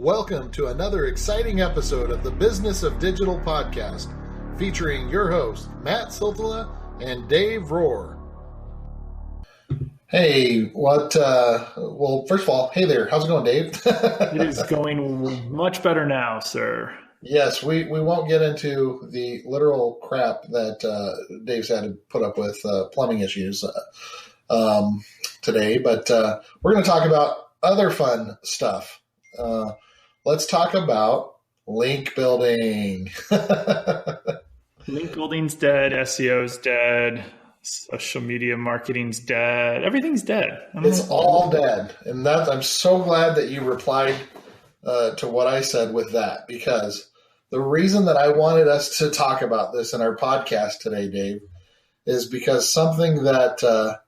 Welcome to another exciting episode of the Business of Digital podcast, featuring your hosts, Matt Siltala and Dave Rohr. Hey, well, first of all, hey there. How's it going, Dave? It is going much better now, sir. Yes, we won't get into the literal crap that Dave's had to put up with plumbing issues today, but we're going to talk about other fun stuff. Let's talk about link building. Link building's dead. SEO's dead. Social media marketing's dead. Everything's dead. It's all dead. And I'm so glad that you replied to what I said with that, because the reason that I wanted us to talk about this in our podcast today, Dave, is because something that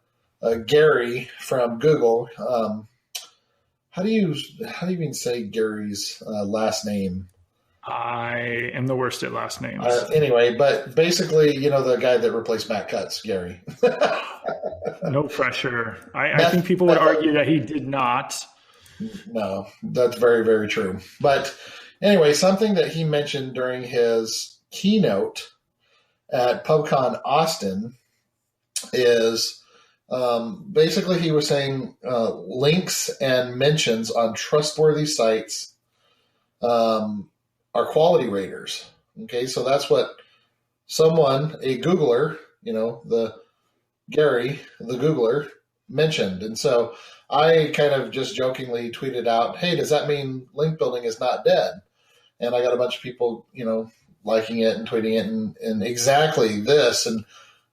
Gary from Google, how do you even say Gary's last name? I am the worst at last names. Anyway, but basically, the guy that replaced Matt Cutts, Gary. No pressure. I think people would argue that he did not. No, that's very, very true. But anyway, something that he mentioned during his keynote at PubCon Austin is basically he was saying links and mentions on trustworthy sites are quality raters. Okay, so that's what a Googler, the Gary, the Googler, mentioned. And so I kind of just jokingly tweeted out, hey, does that mean link building is not dead? And I got a bunch of people, liking it and tweeting it and exactly this. And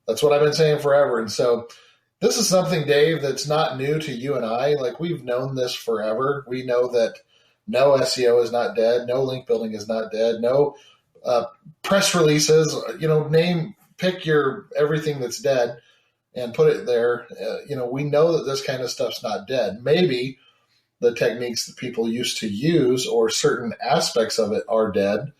that's what I've been saying forever. And so this is something, Dave, that's not new to you and I. Like, we've known this forever. We know that no SEO is not dead. No link building is not dead. No press releases, pick your everything that's dead and put it there. We know that this kind of stuff's not dead. Maybe the techniques that people used to use or certain aspects of it are dead.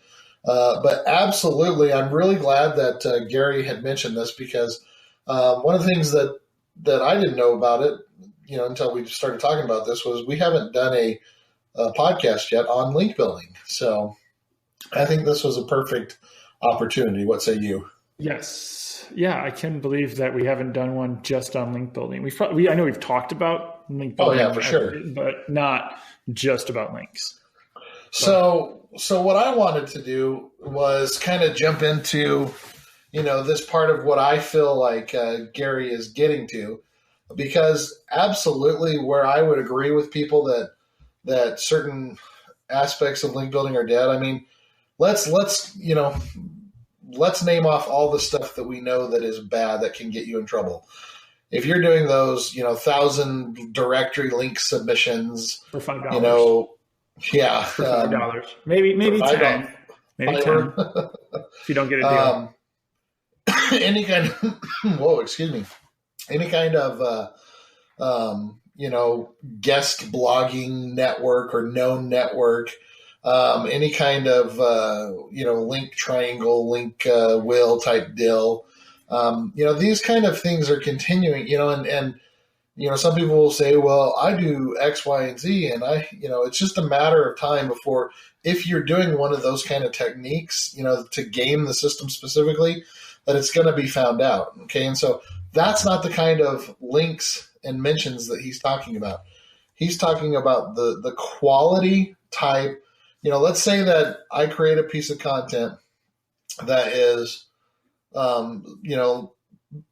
But absolutely, I'm really glad that Gary had mentioned this, because one of the things that I didn't know about it, until we started talking about this, was we haven't done a podcast yet on link building. So I think this was a perfect opportunity. What say you? Yes. Yeah, I can't believe that we haven't done one just on link building. I know we've talked about link building. Oh, yeah, for sure. But not just about links. So what I wanted to do was kind of jump into, this part of what I feel like Gary is getting to, because absolutely where I would agree with people that certain aspects of link building are dead. I mean, let's name off all the stuff that we know that is bad that can get you in trouble. If you're doing those, 1,000 directory link submissions for $5, yeah, $5, maybe $10, maybe $10 if you don't get a deal. Any kind of any kind of guest blogging network or known network, any kind of link triangle, link wheel type deal. These kind of things are continuing. And some people will say, well, I do X, Y, and Z, and it's just a matter of time before, if you're doing one of those kind of techniques, to game the system specifically, that it's going to be found out. Okay. And so that's not the kind of links and mentions that he's talking about. He's talking about the quality type. Let's say that I create a piece of content that is,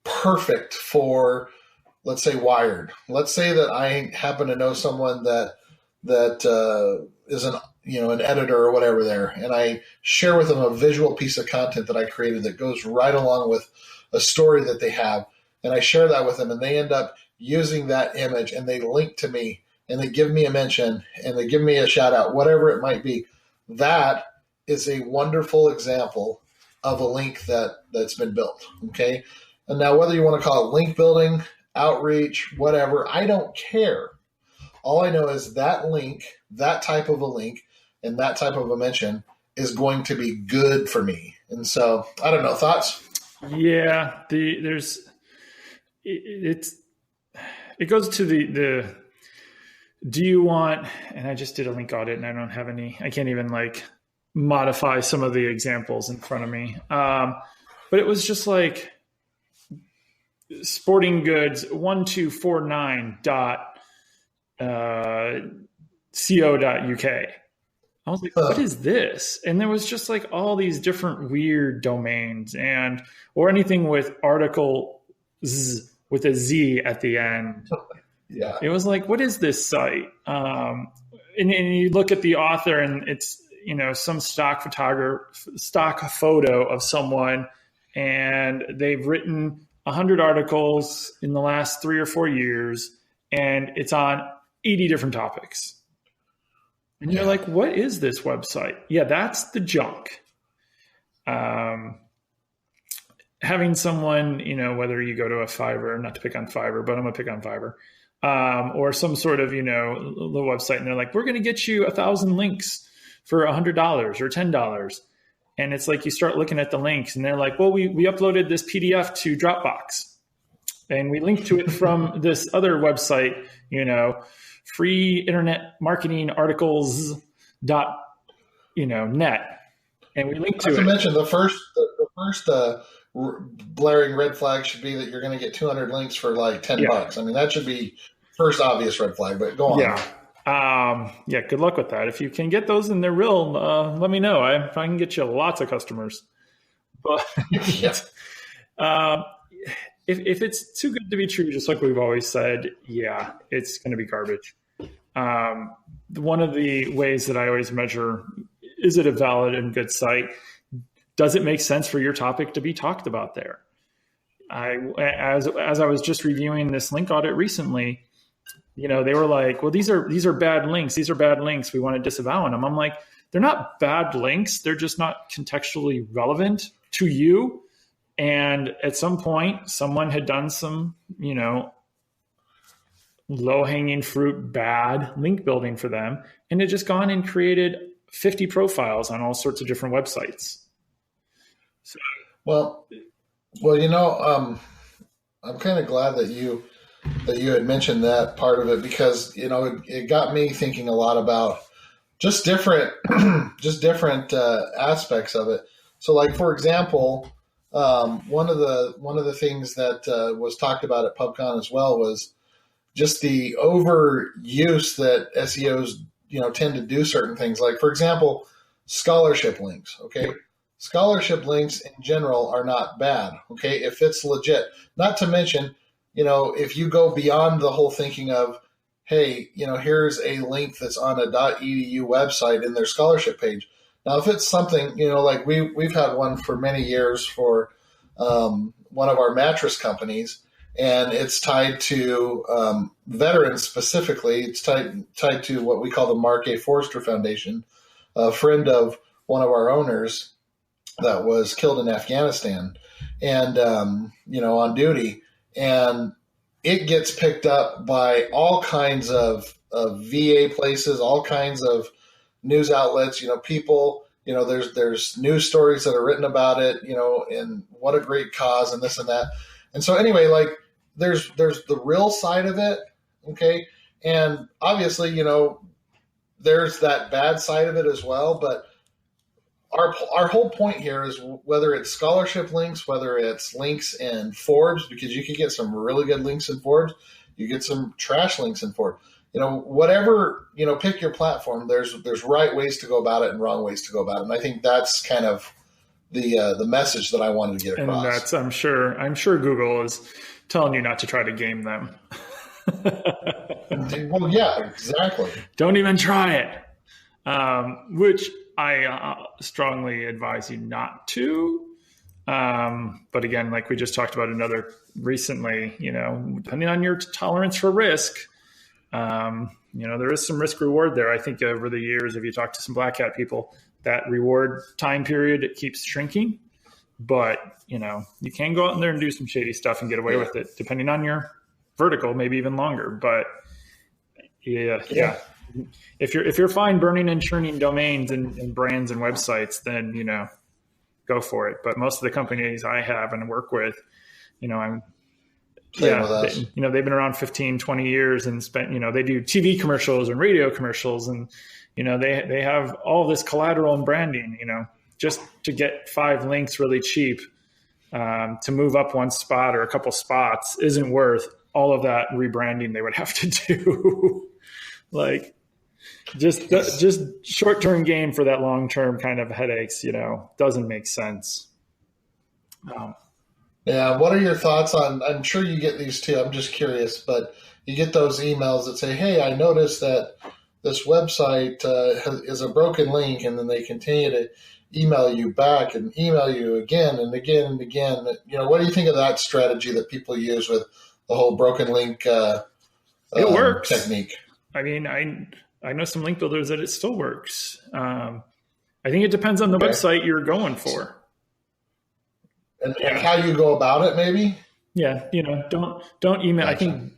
perfect for, let's say, Wired. Let's say that I happen to know someone that is an editor or whatever there, and I share with them a visual piece of content that I created that goes right along with a story that they have, and I share that with them, and they end up using that image, and they link to me, and they give me a mention, and they give me a shout out, whatever it might be. That is a wonderful example of a link that's been built. Okay. And now, whether you want to call it link building, outreach, whatever, I don't care. All I know is that link, that type of a link, and that type of a mention is going to be good for me. And so, I don't know, thoughts? Yeah, it goes to do you want, and I just did a link audit and I don't have I can't even like modify some of the examples in front of me. But it was just like sporting goods 1249 co.uk. I was like, what is this? And there was just like all these different weird domains or anything with article with a Z at the end. Yeah. It was like, what is this site? And you look at the author and it's, some stock photo of someone, and they've written 100 articles in the last 3 or 4 years, and it's on 80 different topics. And you're like, what is this website? Yeah, that's the junk. Having someone, whether you go to a Fiverr, not to pick on Fiverr, but I'm going to pick on Fiverr, or some sort of, little website, and they're like, we're going to get you 1,000 links for $100 or $10. And it's like, you start looking at the links and they're like, well, we uploaded this PDF to Dropbox and we linked to it from this other website, free internet marketing articles net. And we linked to it. Not to mention the first blaring red flag should be that you're going to get 200 links for like $10. I mean, that should be first obvious red flag, but go on. Yeah. Good luck with that. If you can get those and they're real, let me know. I can get you lots of customers. But if it's too good to be true, just like we've always said, it's going to be garbage. One of the ways that I always measure, is it a valid and good site? Does it make sense for your topic to be talked about there? As I was just reviewing this link audit recently, they were like, well, these are bad links. These are bad links. We want to disavow them. I'm like, they're not bad links. They're just not contextually relevant to you. And at some point, someone had done some, low-hanging fruit, bad link building for them. And had just gone and created 50 profiles on all sorts of different websites. So, well, I'm kind of glad that you had mentioned that part of it, because it got me thinking a lot about just different aspects of it. So, like, for example, one of the things that was talked about at PubCon as well was just the overuse that SEOs tend to do certain things. Like, for example, scholarship links. Okay. Scholarship links in general are not bad, okay, if it's legit. Not to mention, if you go beyond the whole thinking of, hey, here's a link that's on a .edu website in their scholarship page. Now, if it's something, like we've had one for many years for one of our mattress companies, and it's tied to veterans specifically. It's tied to what we call the Mark A. Forster Foundation, a friend of one of our owners that was killed in Afghanistan and, on duty. And it gets picked up by all kinds of VA places, all kinds of news outlets, people, there's news stories that are written about it, and what a great cause and this and that. And so anyway, like there's the real side of it. Okay. And obviously, there's that bad side of it as well, but our whole point here is whether it's scholarship links, whether it's links in Forbes, because you can get some really good links in Forbes, you get some trash links in Forbes. Whatever, pick your platform. There's right ways to go about it and wrong ways to go about it. And I think that's kind of the message that I wanted to get across. And that's I'm sure Google is telling you not to try to game them. Well, yeah, exactly. Don't even try it. Which I strongly advise you not to. But again, like we just talked about another recently, depending on your tolerance for risk, there is some risk reward there. I think over the years, if you talk to some Black Hat people, that reward time period, it keeps shrinking. But, you can go out in there and do some shady stuff and get away with it, depending on your vertical, maybe even longer. But yeah. If you're fine burning and churning domains and brands and websites, then, go for it. But most of the companies I have and work with, I'm Same with us. They've been around 15, 20 years and spent, they do TV commercials and radio commercials, and, they have all this collateral and branding, just to get 5 links really cheap, to move up one spot or a couple spots isn't worth all of that rebranding they would have to do. Like just short-term gain for that long-term kind of headaches, doesn't make sense. Yeah. What are your thoughts on, I'm sure you get these too. I'm just curious, but you get those emails that say, hey, I noticed that this website is a broken link, and then they continue to email you back and email you again and again and again. What do you think of that strategy that people use with the whole broken link it works. technique? I mean, I know some link builders that it still works. I think it depends on the website you're going for. And how you go about it, maybe? Yeah, don't email. Gotcha. I think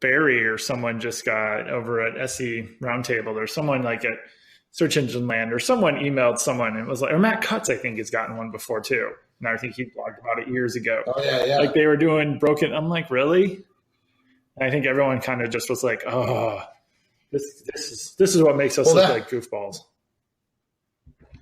Barry or someone just got over at SE Roundtable, or someone like at Search Engine Land, or someone emailed someone, and it was like, or Matt Cutts, I think, has gotten one before too. And I think he blogged about it years ago. Oh yeah. Like they were doing broken. I'm like, really? And I think everyone kind of just was like, oh, this is what makes us look like goofballs.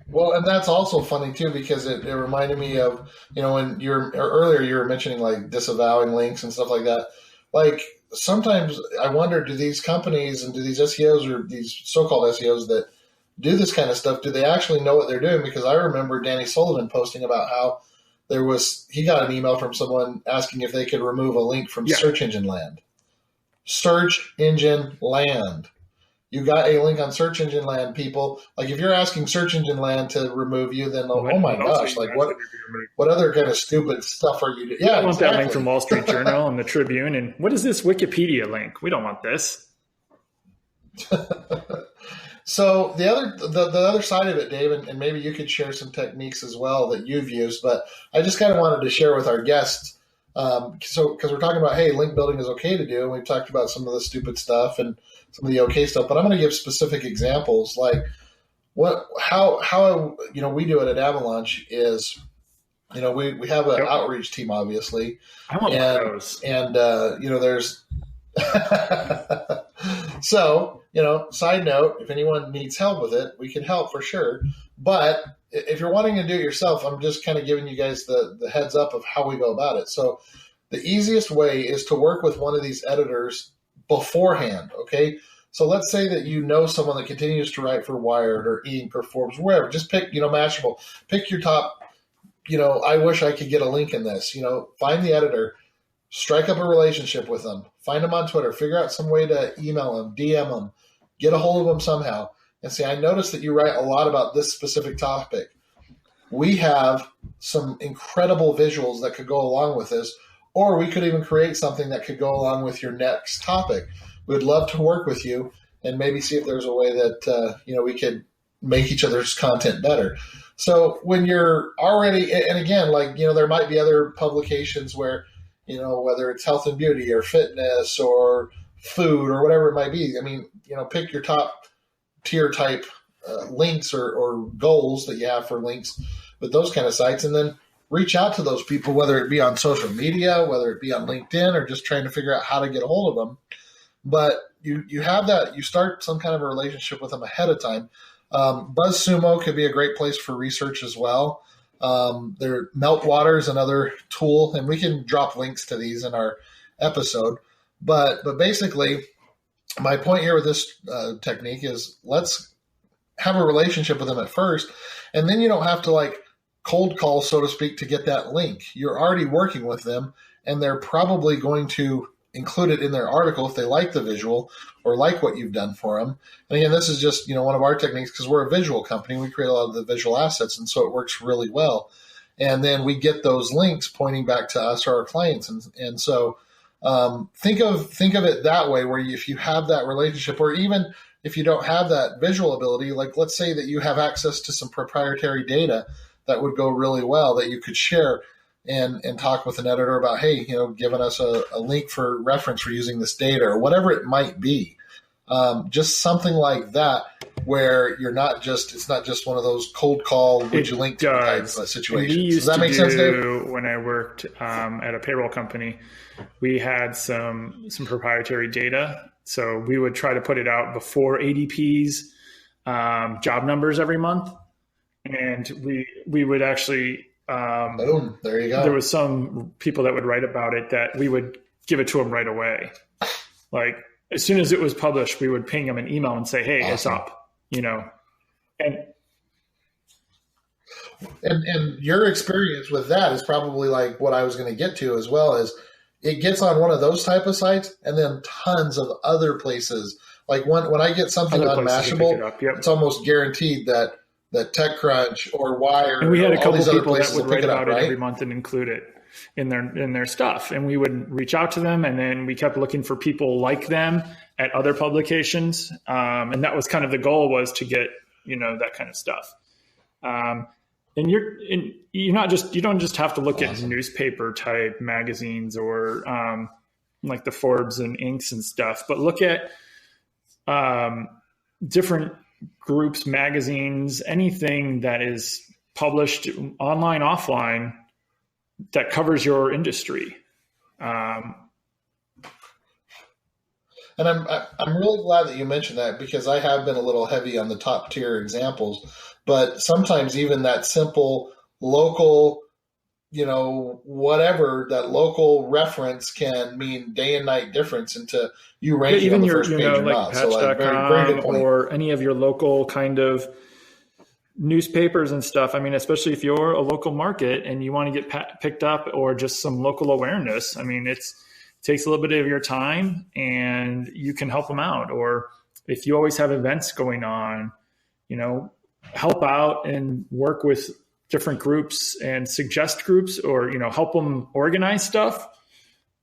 Well, and that's also funny too, because it reminded me of, when earlier you were mentioning like disavowing links and stuff like that. Like sometimes I wonder, do these companies and do these SEOs or these so-called SEOs that do this kind of stuff, do they actually know what they're doing? Because I remember Danny Sullivan posting about how he got an email from someone asking if they could remove a link from Search Engine Land. Search Engine Land. You got a link on Search Engine Land, people. Like if you're asking Search Engine Land to remove you, then oh my gosh, like what other kind of stupid stuff are you doing? Yeah, I want that link from Wall Street Journal and the Tribune. And what is this Wikipedia link? We don't want this. So the other side of it, Dave, and maybe you could share some techniques as well that you've used, but I just kind of wanted to share with our guests. Because we're talking about, hey, link building is okay to do, and we've talked about some of the stupid stuff and some of the okay stuff, but I'm going to give specific examples. Like how we do it at Avalanche is, we have an outreach team, obviously. I want those. And there's so, side note, if anyone needs help with it, we can help for sure. But if you're wanting to do it yourself, I'm just kind of giving you guys the heads up of how we go about it. So the easiest way is to work with one of these editors beforehand, okay? So let's say that someone that continues to write for Wired or E! Ink or Forbes, wherever. Just pick, Mashable. Pick your top, I wish I could get a link in this. Find the editor, strike up a relationship with them, find them on Twitter, figure out some way to email them, DM them, get a hold of them somehow, and say, I noticed that you write a lot about this specific topic. We have some incredible visuals that could go along with this, or we could even create something that could go along with your next topic. We'd love to work with you and maybe see if there's a way that, we could make each other's content better. So when you're already, and again, there might be other publications where, whether it's health and beauty or fitness or food or whatever it might be. I mean, pick your top tier type links or goals that you have for links with those kind of sites, and then reach out to those people, whether it be on social media, whether it be on LinkedIn, or just trying to figure out how to get a hold of them. But you have that, you start some kind of a relationship with them ahead of time. BuzzSumo could be a great place for research as well. Meltwater is another tool, and we can drop links to these in our episode. But basically, my point here with this technique is let's have a relationship with them at first, and then you don't have to cold call, so to speak, to get that link. You're already working with them, and they're probably going to include it in their article if they like the visual or like what you've done for them. And again, this is just, one of our techniques because we're a visual company. We create a lot of the visual assets, and so it works really well. And then we get those links pointing back to us or our clients. And so think of it that way, where if you have that relationship, or even if you don't have that visual ability, let's say that you have access to some proprietary data that would go really well that you could share and talk with an editor about, hey, giving us a link for reference for using this data or whatever it might be. Just something like that. where it's not just one of those cold call, would you link to type situations. Does that make sense, Dave? When I worked at a payroll company, we had some proprietary data. So we would try to put it out before ADP's job numbers every month. And we would actually, boom, there you go. There was some people that would write about it that we would give it to them right away. Like as soon as it was published, we would ping them an email and say, hey, awesome. It's up, And your experience with that is probably like what I was going to get to as well, is it gets on one of those type of sites and then tons of other places. Like when I get something on Mashable, it's almost guaranteed that TechCrunch or Wire, and we had a couple of people that would write about it every month and include it in their stuff. And we would reach out to them, and then we kept looking for people like them at other publications. And that was kind of the goal, was to get, that kind of stuff. And you don't just have to look at newspaper type magazines or like the Forbes and Inks and stuff, but look at different groups, magazines, anything that is published online, offline, that covers your industry. And I'm really glad that you mentioned that, because I have been a little heavy on the top tier examples, but sometimes even that simple local, whatever, that local reference can mean day and night difference into you ranking on the first page or not. Patch.com, so very good point. Or any of your local kind of newspapers and stuff. I mean, especially if you're a local market and you want to get picked up, or just some local awareness. I mean, it takes a little bit of your time, and you can help them out. Or if you always have events going on, help out and work with different groups and suggest groups, or, help them organize stuff.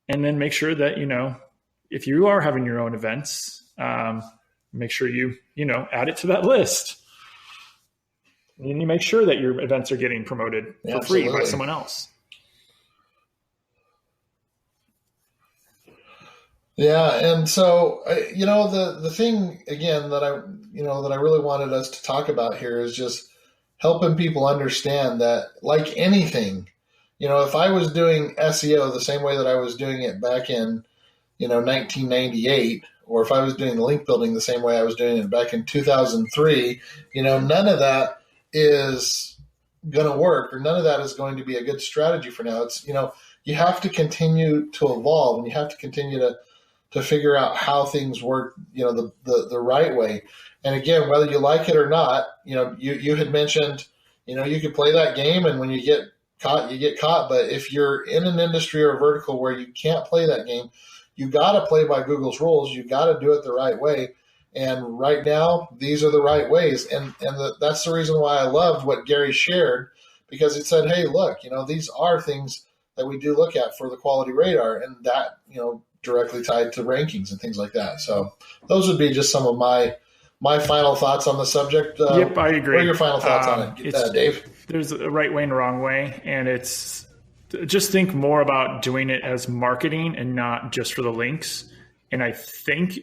And then make sure that, if you are having your own events, make sure you add it to that list. And you make sure that your events are getting promoted for free by someone else. Yeah, and so the thing again that I really wanted us to talk about here is just helping people understand that, like anything, if I was doing SEO the same way that I was doing it back in 1998, or if I was doing link building the same way I was doing it back in 2003, none of that is going to work, or none of that is going to be a good strategy for now. It's, you have to continue to evolve, and you have to continue to figure out how things work, the right way. And again, whether you like it or not, you had mentioned, you could play that game, and when you get caught, you get caught. But if you're in an industry or a vertical where you can't play that game, you got to play by Google's rules. You got to do it the right way. And right now, these are the right ways. And that's the reason why I loved what Gary shared, because it said, hey, look, these are things that we do look at for the quality radar, and that, directly tied to rankings and things like that. So those would be just some of my final thoughts on the subject. Yep, I agree. What are your final thoughts on it, Dave? There's a right way and a wrong way, and it's just think more about doing it as marketing and not just for the links. And I think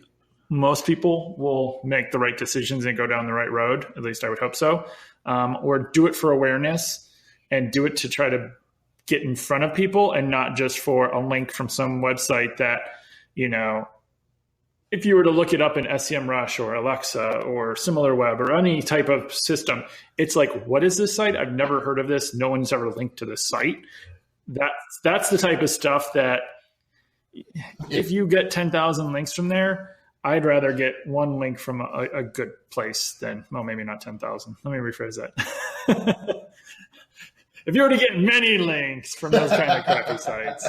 most people will make the right decisions and go down the right road. At least I would hope so. Or do it for awareness, and do it to try to get in front of people, and not just for a link from some website that, if you were to look it up in SEMrush or Alexa or SimilarWeb or any type of system, it's like, what is this site? I've never heard of this. No one's ever linked to this site. That's the type of stuff that if you get 10,000 links from there, I'd rather get one link from a good place than, well, maybe not 10,000. Let me rephrase that. If you were to get many links from those kind of crappy sites,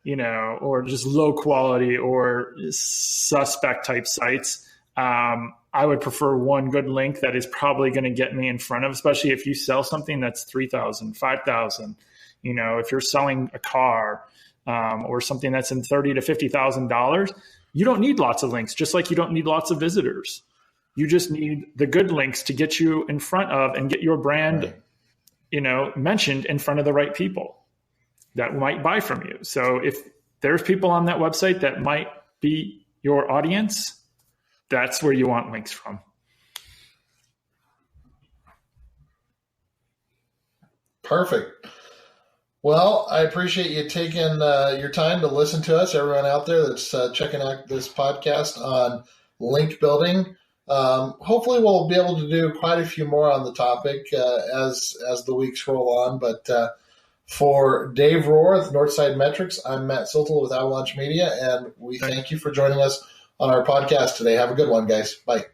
or just low quality or suspect type sites, I would prefer one good link that is probably going to get me in front of, especially if you sell something that's 3,000, 5,000. If you're selling a car or something that's in $30,000 to $50,000, you don't need lots of links, just like you don't need lots of visitors. You just need the good links to get you in front of and get your brand, right, mentioned in front of the right people that might buy from you. So if there's people on that website that might be your audience, that's where you want links from. Perfect. Well, I appreciate you taking your time to listen to us, everyone out there that's checking out this podcast on link building. Hopefully we'll be able to do quite a few more on the topic as the weeks roll on. But for Dave Rohr with Northside Metrics, I'm Matt Siltel with Avalanche Media, and we thank you for joining us on our podcast today. Have a good one, guys. Bye.